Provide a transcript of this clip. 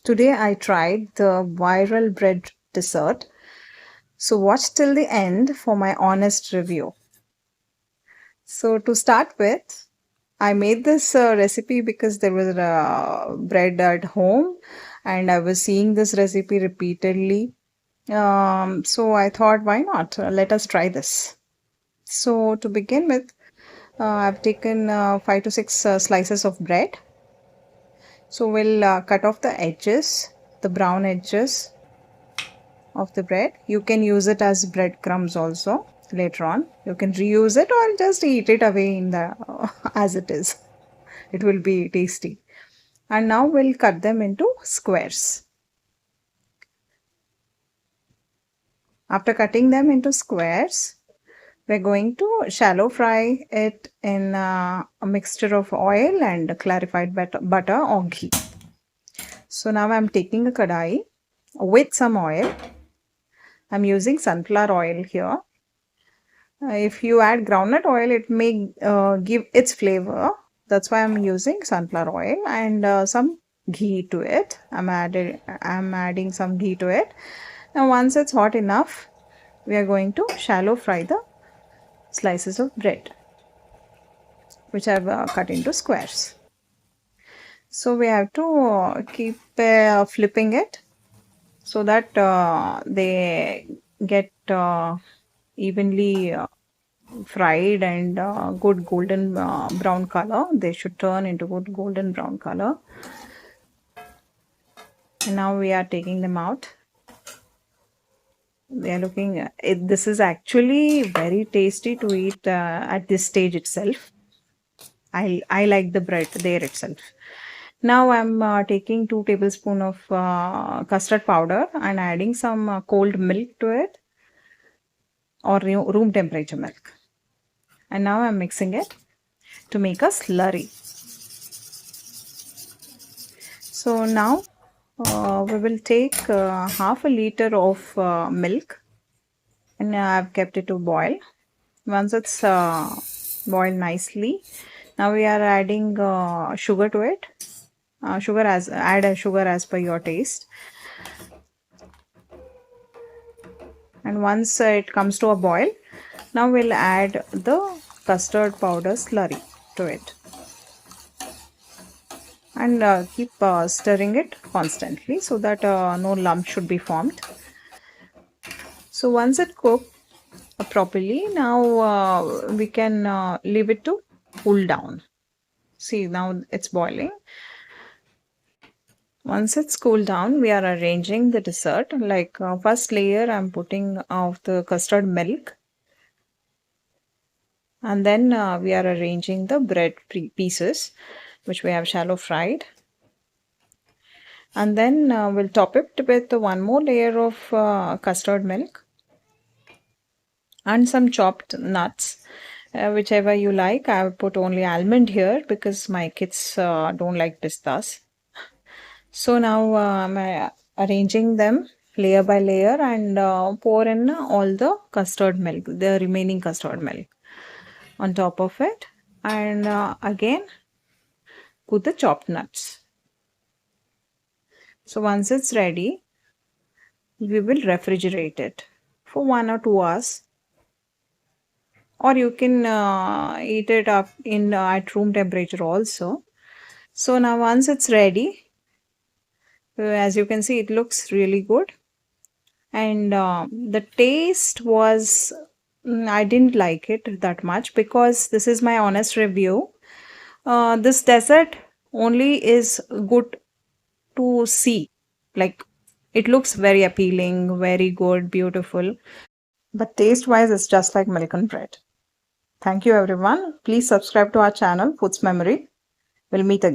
Today I tried the viral bread dessert. So watch till the end for my honest review. So to start with, I made this recipe because there was bread at home and I was seeing this recipe repeatedly. So I thought, why not? Let us try this. So to begin with, I've taken 5 to 6 slices of bread. So we'll cut off the edges, the brown edges of the bread. You can use it as breadcrumbs also later on. You can reuse it or just eat it away in the as it is. It will be tasty. And now we'll cut them into squares. After cutting them into squares, we're going to shallow fry it in a mixture of oil and clarified butter or ghee. So now I'm taking a kadai with some oil. I'm using sunflower oil here. If you add groundnut oil, it may give its flavor. That's why I'm using sunflower oil and some ghee to it. I'm adding some ghee to it. Now once it's hot enough, we are going to shallow fry the slices of bread, which I've cut into squares. So we have to keep flipping it so that they get evenly fried and good golden brown color. They should turn into good golden brown color. And now we are taking them out. We are looking this is actually very tasty to eat at this stage itself. I like the bread there itself. Now I'm taking 2 tablespoons of custard powder and adding some cold milk to it, or room temperature milk. And now I'm mixing it to make a slurry. So now we will take half a liter of milk, and I've kept it to boil. Once it's boiled nicely, now we are adding sugar to it. Add sugar as per your taste. And once it comes to a boil, now we'll add the custard powder slurry to it. And keep stirring it constantly so that no lump should be formed. So once it cooked properly, now we can leave it to cool down. See, now it's boiling. Once it's cooled down, we are arranging the dessert. Like first layer, I'm putting of the custard milk. And then we are arranging the bread pieces, which we have shallow fried. And then we'll top it with one more layer of custard milk and some chopped nuts, whichever you like. I would put only almond here because my kids don't like pistas. So now I'm arranging them layer by layer and pour in all the custard milk, the remaining custard milk on top of it, and again put the chopped nuts. So once it's ready, we will refrigerate it for 1 or 2 hours, or you can eat it up in at room temperature also. So now once it's ready, as you can see, it looks really good, and the taste was I didn't like it that much, because this is my honest review. This dessert only is good to see, like it looks very appealing, very good, beautiful, but taste wise it's just like milk and bread. Thank you everyone. Please subscribe to our channel Foods Memory. We'll meet again.